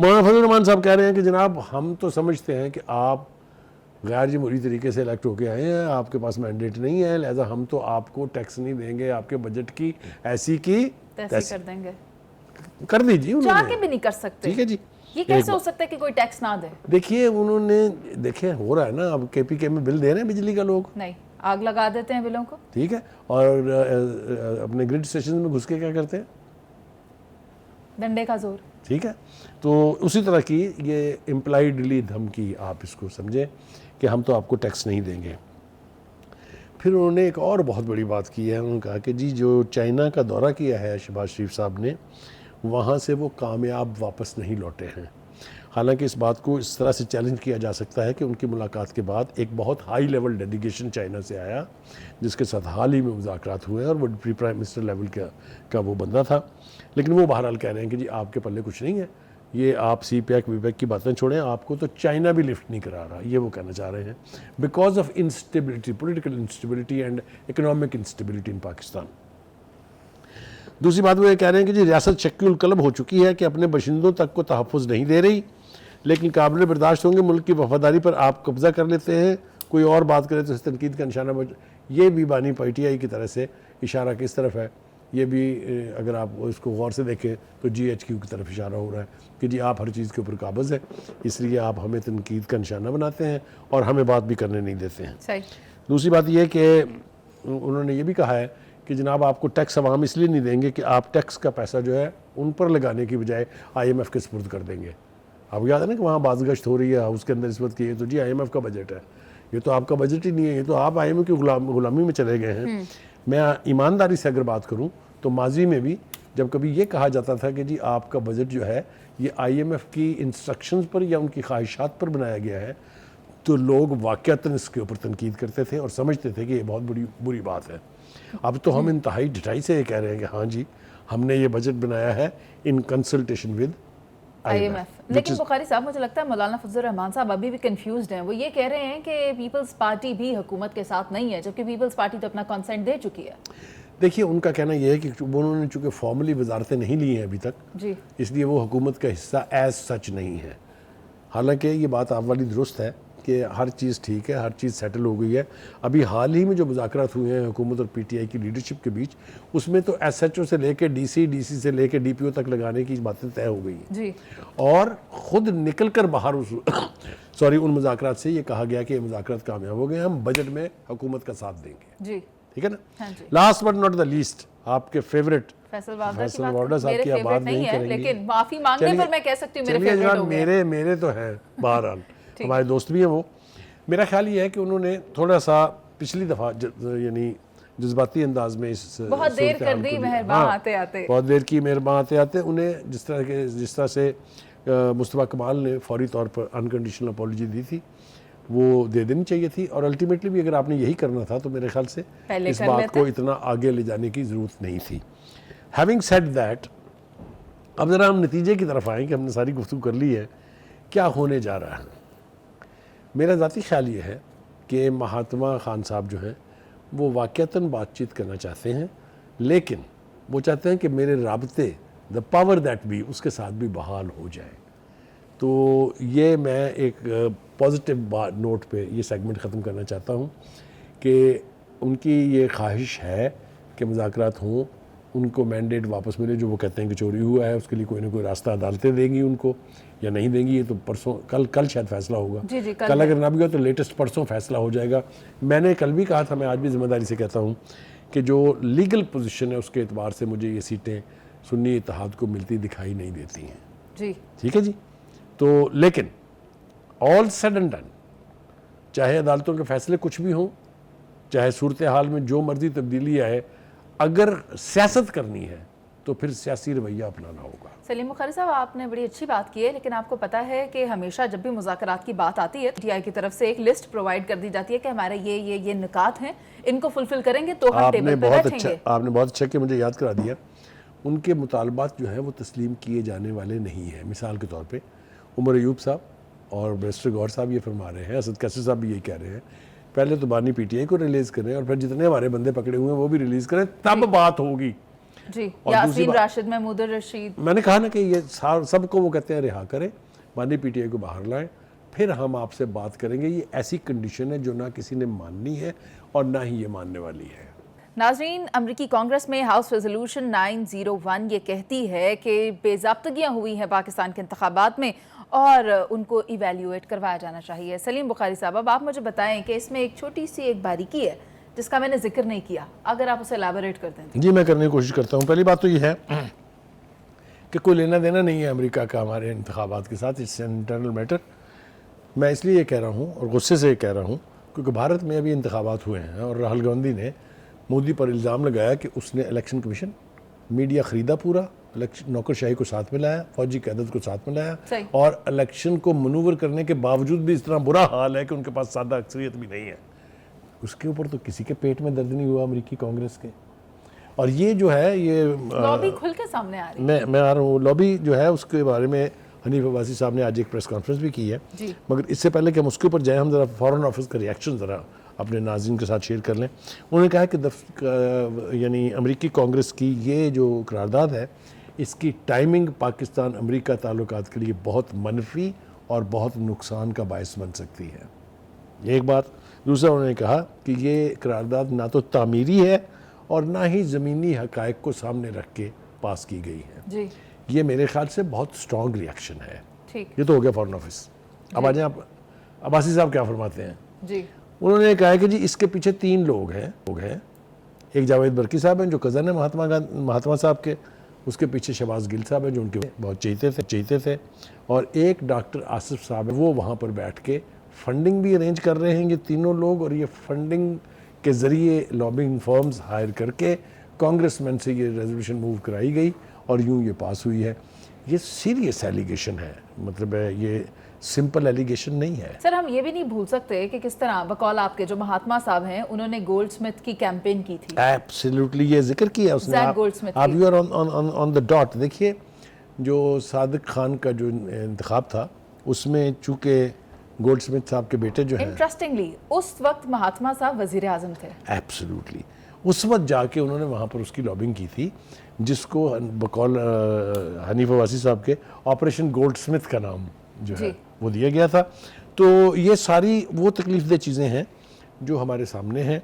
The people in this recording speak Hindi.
मौलाना फजल रहमान साहब कह रहे हैं कि जनाब हम तो समझते हैं कि आप गैर जमहूरी तरीके से इलेक्ट होके आए हैं, आपके पास मैंडेट नहीं है, लिहाजा हम तो आपको टैक्स नहीं देंगे, आपके बजट की ऐसी की तैसी कर देंगे, कर दीजिए। चाह के भी नहीं कर सकते। ठीक है जी, ये कैसे हो सकता है कि कोई टैक्स ना दे? देखिए उन्होंने, देखिए हो रहा है ना, अब केपीके में बिल दे रहे हैं बिजली का लोग, नहीं आग लगा देते हैं बिलों को, ठीक है, और अपने ग्रिड स्टेशन में घुस के क्या करते हैं, डंडे का जोर। ठीक है, तो उसी तरह की ये इम्प्लाइडली धमकी आप इसको समझें कि हम तो आपको टैक्स नहीं देंगे। फिर उन्होंने एक और बहुत बड़ी बात की है, उन्होंने कहा कि जी जो चाइना का दौरा किया है शहबाज शरीफ साहब ने, वहाँ से वो कामयाब वापस नहीं लौटे हैं। हालांकि इस बात को इस तरह से चैलेंज किया जा सकता है कि उनकी मुलाकात के बाद एक बहुत हाई लेवल डेलीगेशन चाइना से आया, जिसके साथ हाल ही में मुज़ाकरात हुए और वो डिप्टी प्राइम मिनिस्टर लेवल का वो बंदा था, लेकिन वो बहरहाल कह रहे हैं कि जी आपके पल्ले कुछ नहीं है, ये आप सी पैक वी पैक की बातें छोड़ें, आपको तो चाइना भी लिफ्ट नहीं करा रहा, ये वो कहना चाह रहे हैं, because of instability, political instability and economic instability in Pakistan. दूसरी बात वो ये कह रहे हैं कि जी रियासत शक्ल कलब हो चुकी है कि अपने बाशिंदों तक को तहफ़्फ़ुज़ नहीं दे रही, लेकिन काबिल बर्दाश्त होंगे मुल्क की वफादारी पर आप कब्ज़ा कर लेते हैं, कोई और बात करे तो इस तनकीद का निशाना बच। ये भी बानी पीटीआई की तरह से इशारा किस तरफ है, ये भी अगर आप इसको गौर से देखें तो GHQ की तरफ इशारा हो रहा है कि जी आप हर चीज़ के ऊपर काबज़ है, इसलिए आप हमें तनकीद का निशाना बनाते हैं और हमें बात भी करने नहीं देते हैं। सही। दूसरी बात यह कि उन्होंने ये भी कहा है कि जनाब आपको टैक्स अवाम इसलिए नहीं देंगे कि आप टैक्स का पैसा जो है उन पर लगाने की बजाय IMF के सपुर्द कर देंगे। आपको याद है ना कि वहाँ बाज़गश्त हो रही है हाउस के अंदर इस वक्त की, है तो जी IMF का बजट है, ये तो आपका बजट ही नहीं है, ये तो आप IMF की गुलामी में चले गए हैं। मैं ईमानदारी से अगर बात करूँ तो माजी में भी जब कभी ये कहा जाता था कि जी आपका बजट जो है ये IMF की इंस्ट्रक्शंस पर या उनकी ख्वाहिशात पर बनाया गया है, तो लोग वाक़यातन इसके ऊपर तनकीद करते थे और समझते थे कि ये बहुत बड़ी बुरी बात है। अब तो हम इंतहाई ढिठाई से ये कह रहे हैं कि हाँ जी हमने ये बजट बनाया है इन कंसल्टेशन विद IMF। लेकिन बुखारी साहब मुझे लगता है मौलाना फजल रहमान साहब अभी भी कंफ्यूज्ड हैं। वो ये कह रहे हैं कि पीपल्स पार्टी भी हुकूमत के साथ नहीं है, जबकि पीपल्स पार्टी तो अपना कंसेंट दे चुकी है। देखिए उनका कहना यह है कि उन्होंने चूँकि फॉर्मली वजारतें नहीं ली हैं अभी तक जी, इसलिए वो हुकूमत का हिस्सा एज सच नहीं है। हालांकि ये बात आप वाली दुरुस्त है कि हर चीज़ ठीक है, हर चीज़ सेटल हो गई है। अभी हाल ही में जो मुज़ाकरात हुए हैं हुकूमत और PTI की लीडरशिप के बीच, उसमें तो SHO से लेके DC से लेके DPO तक लगाने की बातें तय हो गई हैं जी। और ख़ुद निकल कर बाहर उस सॉरी उन मुज़ाकरात से ये कहा गया कि ये मुज़ाकरात कामयाब हो गए, हम बजट में हुकूमत का साथ देंगे। जी, ठीक है ना। हाँ जी। Last but not the least, आपके फेवरेट फैसल वारदा फैसल वारदा साहब की मेरे बात फेवरेट नहीं है, करेंगे, लेकिन माफी मांगने चलिए- पर मैं कह सकती हूँ मेरे चलिए फेवरेट जनाब, हो गए। मेरे तो हैं बहरहाल हमारे दोस्त भी हैं वो। मेरा ख्याल ये है कि उन्होंने थोड़ा सा पिछली दफ़ा यानी जज्बाती अंदाज में इस बहुत देर सूरत-ए-हाल कर दी को मेहरबान आते आते। बहुत देर की मेहरबान आते आते उन्हें जिस तरह से मुस्तफ़ा कमाल ने फौरी तौर पर अनकंडीशनल अपॉलॉजी दी थी वो दे देनी चाहिए थी, और अल्टीमेटली भी अगर आपने यही करना था तो मेरे ख्याल से इस बात को इतना आगे ले जाने की ज़रूरत नहीं थी। हैविंग सेड दैट, अब ज़रा हम नतीजे की तरफ आएँ कि हमने सारी गुफ्तगू कर ली है, क्या होने जा रहा है। मेरा ज़ाती ख्याल ये है कि महात्मा खान साहब जो हैं वो वाक़यातन बातचीत करना चाहते हैं, लेकिन वो चाहते हैं कि मेरे राबते द पावर दैट बी उसके साथ भी बहाल हो जाए। तो ये मैं एक पॉजिटिव नोट पे ये सेगमेंट ख़त्म करना चाहता हूँ कि उनकी ये ख्वाहिश है कि मुज़ाकरात हों, उनको मैंडेट वापस मिले, जो वो कहते हैं कि चोरी हुआ है उसके लिए कोई ना कोई रास्ता अदालतें देंगी उनको या नहीं देंगी, ये तो परसों कल शायद फैसला होगा। जी जी, कल अगर ना भी हो तो लेटेस्ट परसों फैसला हो जाएगा। मैंने कल भी कहा था, मैं आज भी ज़िम्मेदारी से कहता हूँ कि जो लीगल पोजीशन है उसके एतबार से मुझे ये सीटें सुन्नी इत्तेहाद को मिलती दिखाई नहीं देती हैं जी। ठीक है जी। तो लेकिन ऑल सेड एंड डन, चाहे अदालतों के फैसले कुछ भी हों, चाहे सूरत हाल में जो मर्जी तब्दीली आए, अगर सियासत करनी है तो फिर सियासी रवैया अपनाना होगा। सलीम बुखारी साहब, आपने बड़ी अच्छी बात की है, लेकिन आपको पता है कि हमेशा जब भी मुज़ाकरात की बात आती है PTI की तरफ से एक लिस्ट प्रोवाइड कर दी जाती है कि हमारे ये निकात हैं, इनको फुलफिल करेंगे तो हम टेबल पे बैठेंगे। आपने बहुत अच्छा कि मुझे याद करा दिया। उनके मुतालबात जो हैं वो तस्लीम किए जाने वाले नहीं हैं। मिसाल के तौर पे उमर अयूब साहब और बैरिस्टर गौर साहब ये फरमा रहे हैं, असद कैसर साहब भी यही कह रहे हैं, पहले तो बानी PTI को रिलीज़ करें और फिर जितने हमारे बंदे पकड़े हुए हैं वो भी रिलीज़ करें, तब बात होगी। जी, और दूसरी यासीन राशिद, महमूद रशीद, मैंने कहा ना कि ये सबको वो कहते हैं रिहा करें, माननीय पीटीआई को बाहर लाएं, फिर हम आपसे बात करेंगे। ये ऐसी कंडीशन है जो ना किसी ने माननी है और ना ही ये मानने वाली है। नाज़रीन, अमरीकी कांग्रेस में हाउस रेजोल्यूशन 901 ये कहती है कि बेज़ाब्तगियाँ हुई हैं पाकिस्तान के इंतखाबात में और उनको इवेल्यूएट करवाया जाना चाहिए। सलीम बुखारी साहब, अब आप मुझे बताएं कि इसमें एक छोटी सी एक बारीकी है जिसका मैंने जिक्र नहीं किया, अगर आप उसे एलाबोरेट कर दें। जी, मैं करने की कोशिश करता हूँ। पहली बात तो ये है कि कोई लेना देना नहीं है अमेरिका का हमारे इंतखाबात के साथ, इट्स एन इंटरनल मैटर। मैं इसलिए ये कह रहा हूँ और गुस्से से ये कह रहा हूँ क्योंकि भारत में अभी इंतखाबात हुए हैं और राहुल गांधी ने मोदी पर इल्ज़ाम लगाया कि उसने इलेक्शन कमीशन, मीडिया ख़रीदा पूरा, नौकरशाही को साथ में लाया, फौजी क़यादत को साथ में लाया और इलेक्शन को मनूवर करने के बावजूद भी इस तरह बुरा हाल है कि उनके पास सादा अक्सरियत भी नहीं है। उसके ऊपर तो किसी के पेट में दर्द नहीं हुआ अमेरिकी कांग्रेस के। और ये जो है ये लॉबी खुल के सामने आ रही है। मैं आ रहा हूँ, लॉबी जो है उसके बारे में हनीफ अब्बासी साहब ने आज एक प्रेस कॉन्फ्रेंस भी की है। मगर इससे पहले कि हम उसके ऊपर जाएँ, हम ज़रा फॉरेन ऑफिस का रिएक्शन ज़रा अपने नाज़रीन के साथ शेयर कर लें। उन्होंने कहा कि यानी अमेरिकी कांग्रेस की ये जो करारदाद है, इसकी टाइमिंग पाकिस्तान अमेरिका ताल्लुकात के लिए बहुत मनफी और बहुत नुकसान का बायस बन सकती है। एक बात। दूसरा, उन्होंने कहा कि ये करारदाद ना तो तामीरी है और ना ही ज़मीनी हक़ाइक़ को सामने रख के पास की गई है। जी, ये मेरे ख्याल से बहुत स्ट्रॉन्ग रिएक्शन है। ठीक, ये तो हो गया फॉरेन ऑफिस। अब आ जाए आप, अब्बासी साहब क्या फरमाते हैं। जी, उन्होंने कहा कि जी इसके पीछे 3 लोग हैं। एक जावेद बर्की साहब हैं जो कज़न है महात्मा साहब के, उसके पीछे शहबाज गिल साहब हैं जो उनके बहुत चहीते थे और एक डॉक्टर आसिफ साहब है, वो वहाँ पर बैठ के फंडिंग भी अरेंज कर रहे हैं ये तीनों लोग, और ये फंडिंग के ज़रिए लॉबिंग फर्म्स हायर करके कांग्रेसमैन से ये रेजोल्यूशन मूव कराई गई और यूँ ये पास हुई है। ये सीरियस एलिगेशन है, मतलब ये सिंपल एलिगेशन नहीं है। सर, हम ये भी नहीं भूल सकते कि किस तरह बकौल आपके जो महात्मा साहब हैं उन्होंने गोल्डस्मिथ की कैंपेन की थी। एब्सोल्युटली, ये जिक्र किया उसने। आप you are on the dot. देखिए, जो सादिक खान का जो इंतखाब था उसमें चूँकि गोल्डस्मिथ साहब के बेटे जो हैं, इंटरेस्टिंगली उस वक्त महात्मा साहब वजीर आजम थे। एब्सोल्युटली, उस वक्त जाके उन्होंने वहाँ पर उसकी लॉबिंग की थी, जिसको बकौल हनीफ अब्बासी साहब के ऑपरेशन गोल्डस्मिथ का नाम जो है वो दिया गया था। तो ये सारी वो तकलीफ दह चीज़ें हैं जो हमारे सामने हैं।